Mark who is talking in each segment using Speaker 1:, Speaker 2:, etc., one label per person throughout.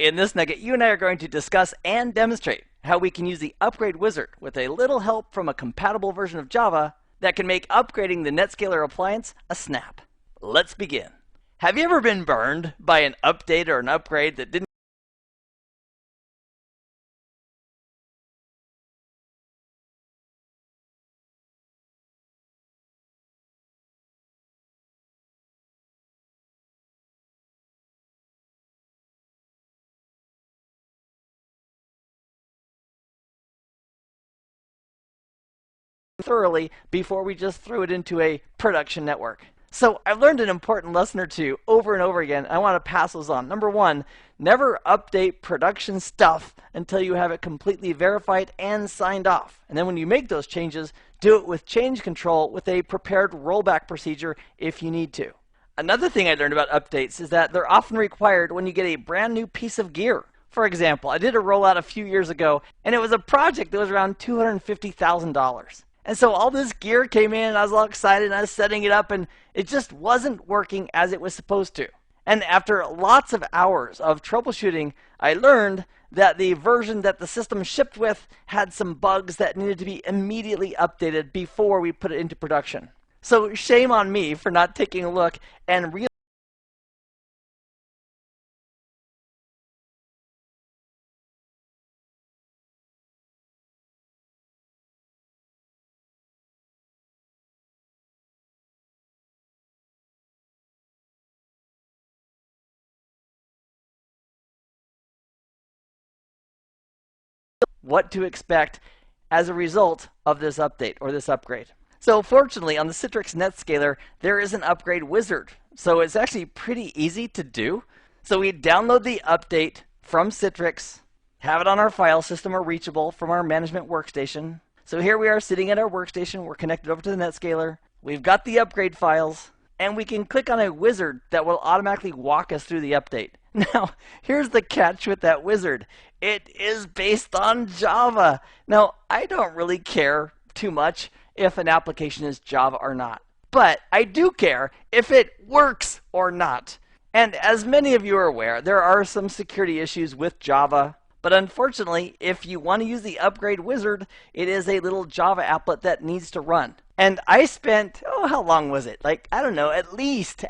Speaker 1: In this nugget, you and I are going to discuss and demonstrate how we can use the upgrade wizard with a little help from a compatible version of Java that can make upgrading the NetScaler appliance a snap. Let's begin. Have you ever been burned by an update or an upgrade that didn't thoroughly before we just threw it into a production network? So I've learned an important lesson or two over and over again. I want to pass those on. Number one, never update production stuff until you have it completely verified and signed off. And then when you make those changes, do it with change control with a prepared rollback procedure if you need to. Another thing I learned about updates is that they're often required when you get a brand new piece of gear. For example, I did a rollout a few years ago, and it was a project that was around $250,000. And so all this gear came in, and I was all excited, and I was setting it up, and it just wasn't working as it was supposed to. And after lots of hours of troubleshooting, I learned that the version that the system shipped with had some bugs that needed to be immediately updated before we put it into production. So shame on me for not taking a look and realizing what to expect as a result of this update or this upgrade. So fortunately, on the Citrix NetScaler, there is an upgrade wizard. So it's actually pretty easy to do. So we download the update from Citrix, have it on our file system or reachable from our management workstation. So here we are sitting at our workstation. We're connected over to the NetScaler. We've got the upgrade files, and we can click on a wizard that will automatically walk us through the update. Now, here's the catch with that wizard. It is based on Java. Now, I don't really care too much if an application is Java or not, but I do care if it works or not. And as many of you are aware, there are some security issues with Java. But unfortunately, if you want to use the upgrade wizard, it is a little Java applet that needs to run. And I spent, oh, how long was it? Like, I don't know, at least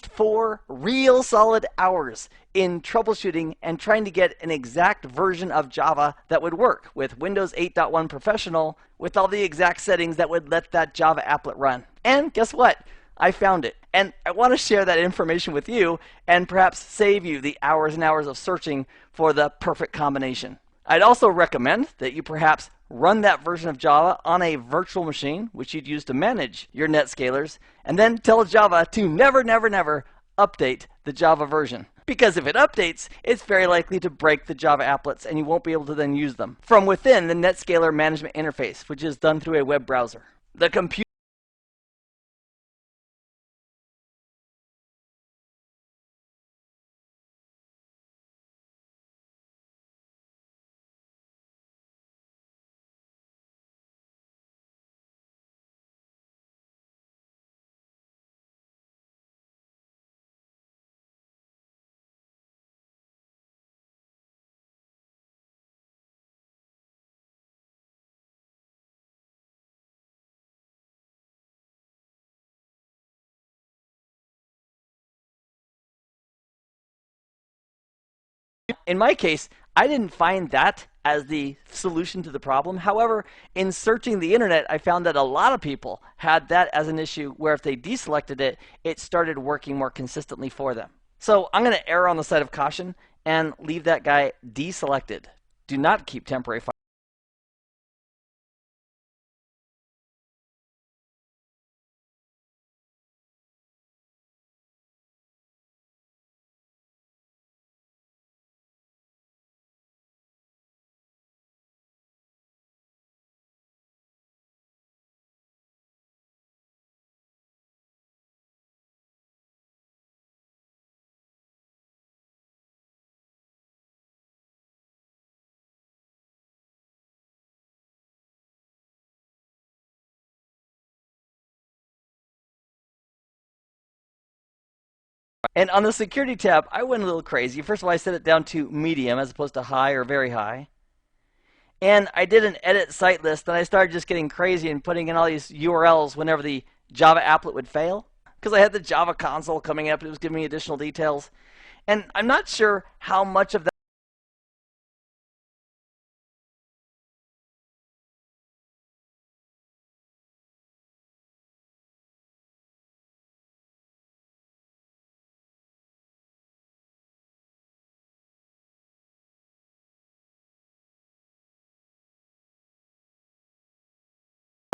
Speaker 1: 4 real solid hours in troubleshooting and trying to get an exact version of Java that would work with Windows 8.1 Professional with all the exact settings that would let that Java applet run. And guess what? I found it. And I want to share that information with you and perhaps save you the hours and hours of searching for the perfect combination. I'd also recommend that you perhaps run that version of Java on a virtual machine, which you'd use to manage your NetScalers, and then tell Java to never, never, never update the Java version. Because if it updates, it's very likely to break the Java applets, and you won't be able to then use them from within the NetScaler management interface, which is done through a web browser. The computer in my case, I didn't find that as the solution to the problem. However, in searching the internet, I found that a lot of people had that as an issue where if they deselected it, it started working more consistently for them. So I'm going to err on the side of caution and leave that guy deselected. Do not keep temporary files. And on the security tab, I went a little crazy. First of all, I set it down to medium as opposed to high or very high. And I did an edit site list, and I started just getting crazy and putting in all these URLs whenever the Java applet would fail. Because I had the Java console coming up, and it was giving me additional details. And I'm not sure how much of that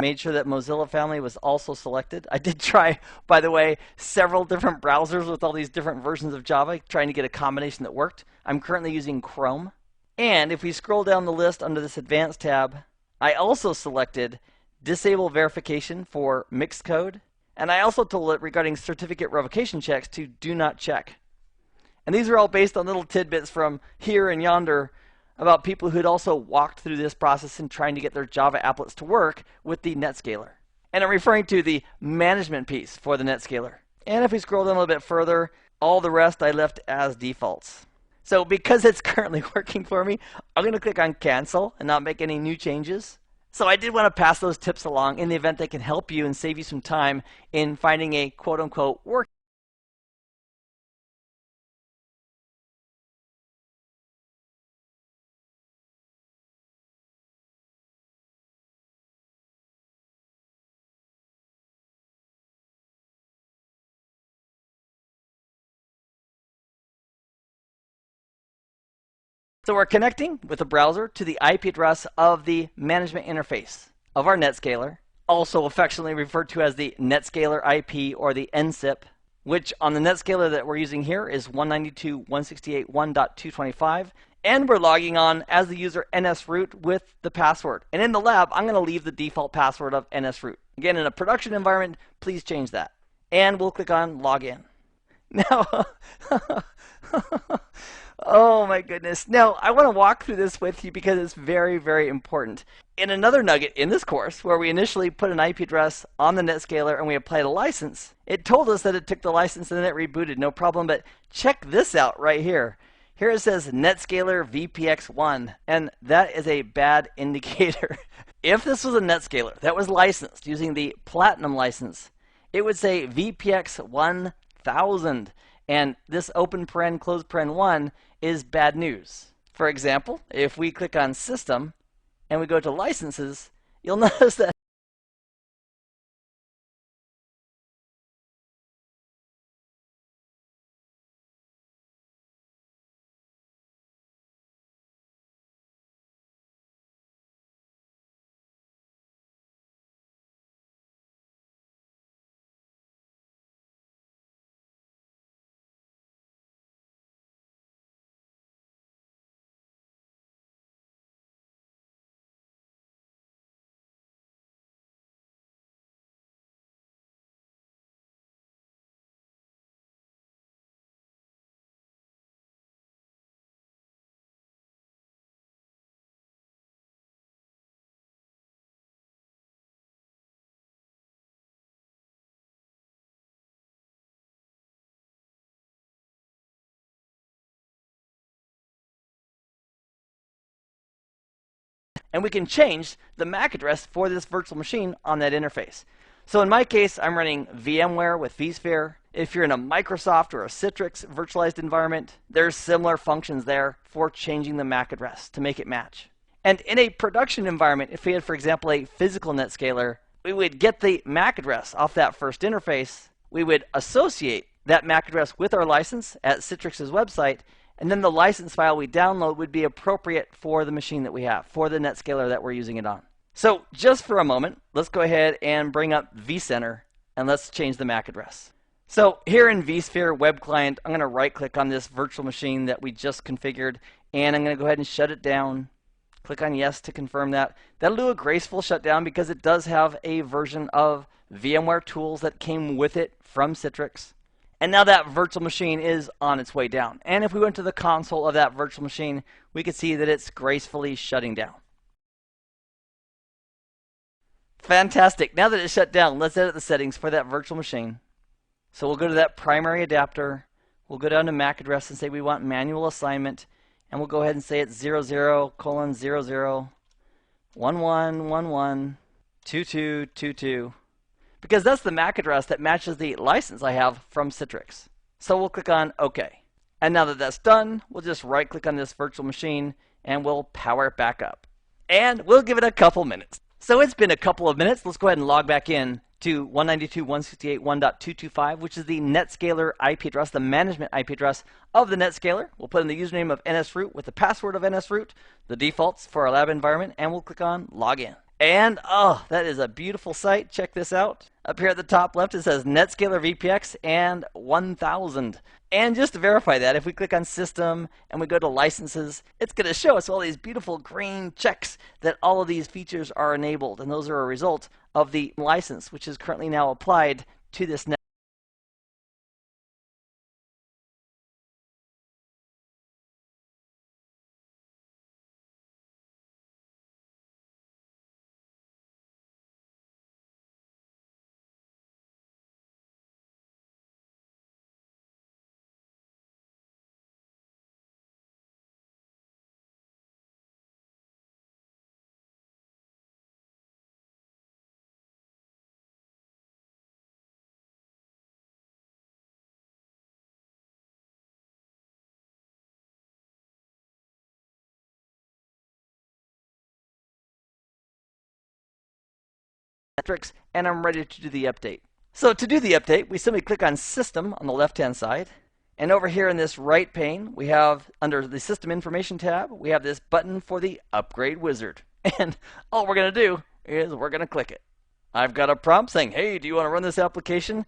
Speaker 1: made sure that Mozilla family was also selected. I did try, by the way, several different browsers with all these different versions of Java, trying to get a combination that worked. I'm currently using Chrome. And if we scroll down the list under this Advanced tab, I also selected Disable Verification for Mixed Code. And I also told it regarding certificate revocation checks to Do Not Check. And these are all based on little tidbits from here and yonder about people who had also walked through this process and trying to get their Java applets to work with the NetScaler. And I'm referring to the management piece for the NetScaler. And if we scroll down a little bit further, all the rest I left as defaults. So because it's currently working for me, I'm going to click on cancel and not make any new changes. So I did want to pass those tips along in the event they can help you and save you some time in finding a quote-unquote work. So we're connecting with the browser to the IP address of the management interface of our NetScaler, also affectionately referred to as the NetScaler IP or the NSIP, which on the NetScaler that we're using here is 192.168.1.225. And we're logging on as the user nsroot with the password. And in the lab, I'm going to leave the default password of nsroot. Again, in a production environment, please change that. And we'll click on Login. Now, oh my goodness. Now, I want to walk through this with you because it's very, very important. In another nugget in this course, where we initially put an IP address on the NetScaler and we applied a license, it told us that it took the license and then it rebooted, no problem. But check this out right here. Here it says NetScaler VPX1, and that is a bad indicator. If this was a NetScaler that was licensed using the Platinum license, it would say VPX 1000. And this open paren, close paren 1 is bad news. For example, if we click on System and we go to Licenses, you'll notice that and we can change the MAC address for this virtual machine on that interface. So in my case, I'm running VMware with vSphere. If you're in a Microsoft or a Citrix virtualized environment, there's similar functions there for changing the MAC address to make it match. And in a production environment, if we had, for example, a physical NetScaler, we would get the MAC address off that first interface. We would associate that MAC address with our license at Citrix's website, and then the license file we download would be appropriate for the machine that we have, for the NetScaler that we're using it on. So just for a moment, let's go ahead and bring up vCenter, and let's change the MAC address. So here in vSphere Web Client, I'm going to right-click on this virtual machine that we just configured, and I'm going to go ahead and shut it down. Click on Yes to confirm that. That'll do a graceful shutdown because it does have a version of VMware tools that came with it from Citrix. And now that virtual machine is on its way down. And if we went to the console of that virtual machine, we could see that it's gracefully shutting down. Fantastic. Now that it's shut down, let's edit the settings for that virtual machine. So we'll go to that primary adapter, We'll go down to MAC address and say we want manual assignment, and we'll go ahead and say it's 00:00:11:11:2222, because that's the MAC address that matches the license I have from Citrix. So we'll click on OK. And now that that's done, we'll just right click on this virtual machine and we'll power it back up. And we'll give it a couple minutes. So it's been a couple of minutes. Let's go ahead and log back in to 192.168.1.225, which is the NetScaler IP address, the management IP address of the NetScaler. We'll put in the username of NSRoot with the password of NSRoot, the defaults for our lab environment, and we'll click on Login. And oh, that is a beautiful site. Check this out. Up here at the top left, it says NetScaler VPX and 1000. And just to verify that, if we click on System and we go to Licenses, it's going to show us all these beautiful green checks that all of these features are enabled. And those are a result of the license, which is currently now applied to this net. Metrics, and I'm ready to do the update. So to do the update, we simply click on System on the left-hand side. And over here in this right pane, we have, under the System Information tab, we have this button for the Upgrade Wizard. And all we're going to do is we're going to click it. I've got a prompt saying, hey, do you want to run this application?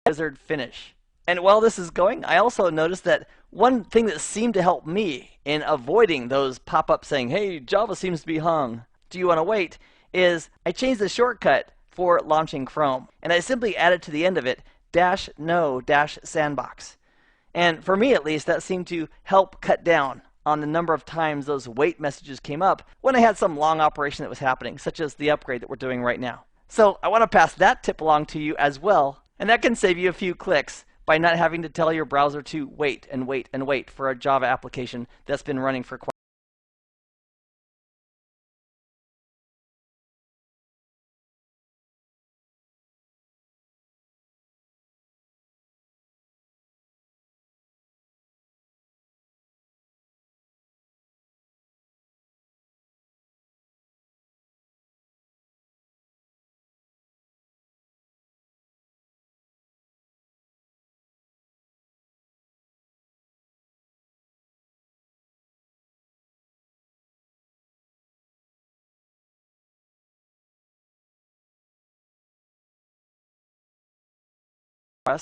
Speaker 1: Wizard finish. And while this is going, I also noticed that one thing that seemed to help me in avoiding those pop-ups saying, hey, Java seems to be hung, do you want to wait, is I changed the shortcut for launching Chrome. And I simply added to the end of it -no-sandbox. And for me, at least, that seemed to help cut down on the number of times those wait messages came up when I had some long operation that was happening, such as the upgrade that we're doing right now. So I want to pass that tip along to you as well. And that can save you a few clicks by not having to tell your browser to wait and wait and wait for a Java application that's been running for quite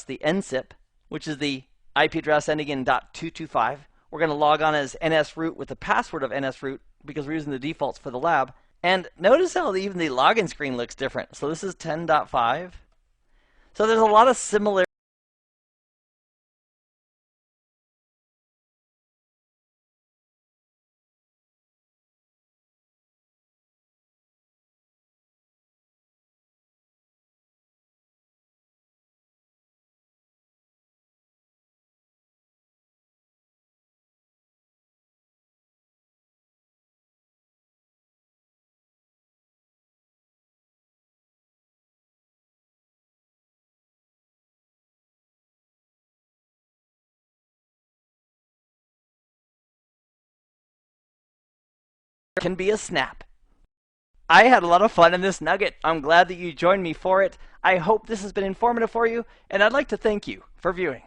Speaker 1: the NSIP, which is the IP address ending in .225. We're going to log on as NSRoot with the password of NSRoot because we're using the defaults for the lab. And notice how even the login screen looks different. So this is 10.5. So there's a lot of similarities. Can be a snap. I had a lot of fun in this nugget. I'm glad that you joined me for it. I hope this has been informative for you, and I'd like to thank you for viewing.